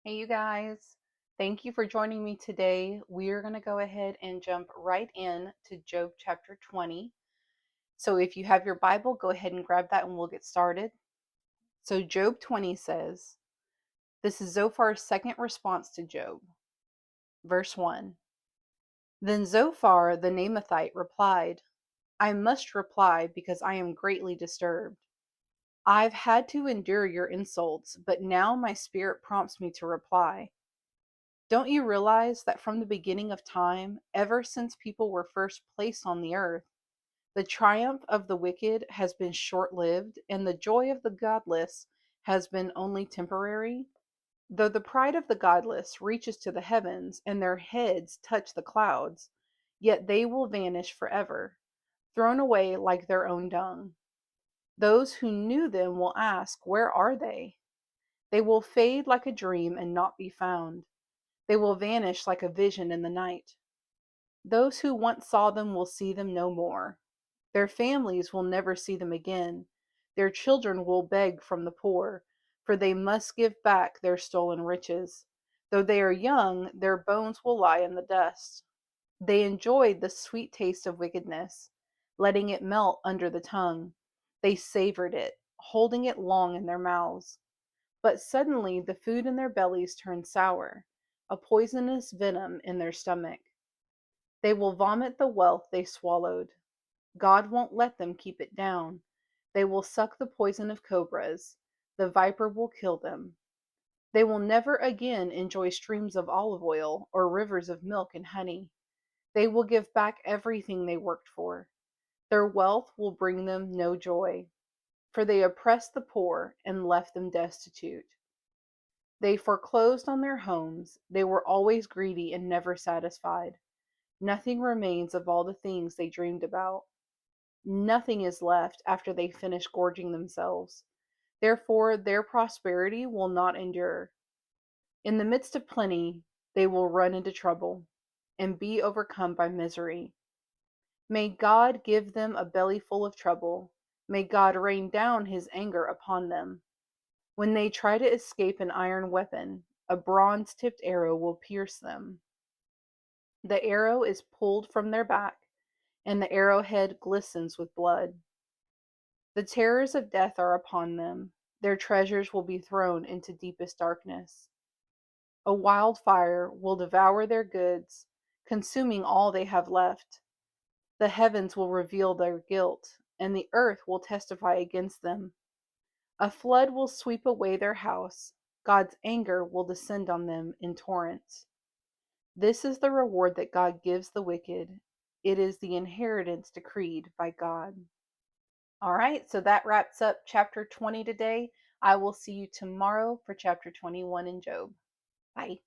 Hey, you guys. Thank you for joining me today. We're going to go ahead and jump right in to Job chapter 20. So, if you have your Bible, go ahead and grab that and we'll get started. So, Job 20 says, this is Zophar's second response to Job. Verse 1. Then Zophar the Naamathite replied, I must reply because I am greatly disturbed. I've had to endure your insults, but now my spirit prompts me to reply. Don't you realize that from the beginning of time, ever since people were first placed on the earth, the triumph of the wicked has been short lived, and the joy of the godless has been only temporary? Though the pride of the godless reaches to the heavens, and their heads touch the clouds, yet they will vanish forever, thrown away like their own dung. Those who knew them will ask, where are they? They will fade like a dream and not be found. They will vanish like a vision in the night. Those who once saw them will see them no more. Their families will never see them again. Their children will beg from the poor, for they must give back their stolen riches. Though they are young, their bones will lie in the dust. They enjoyed the sweet taste of wickedness, letting it melt under the tongue. They savored it, holding it long in their mouths. But suddenly the food in their bellies turned sour, a poisonous venom in their stomach. They will vomit the wealth they swallowed. God won't let them keep it down. They will suck the poison of cobras. The viper will kill them. They will never again enjoy streams of olive oil or rivers of milk and honey. They will give back everything they worked for. Their wealth will bring them no joy, for they oppressed the poor and left them destitute. They foreclosed on their homes. They were always greedy and never satisfied. Nothing remains of all the things they dreamed about. Nothing is left after they finish gorging themselves. Therefore, their prosperity will not endure. In the midst of plenty, they will run into trouble and be overcome by misery. May God give them a belly full of trouble. May God rain down his anger upon them. When they try to escape an iron weapon, a bronze tipped arrow will pierce them. The arrow is pulled from their back, and the arrowhead glistens with blood. The terrors of death are upon them. Their treasures will be thrown into deepest darkness. A wildfire will devour their goods, consuming all they have left. The heavens will reveal their guilt, and the earth will testify against them. A flood will sweep away their house. God's anger will descend on them in torrents. This is the reward that God gives the wicked. It is the inheritance decreed by God. All right, so that wraps up chapter 20 today. I will see you tomorrow for chapter 21 in Job. Bye.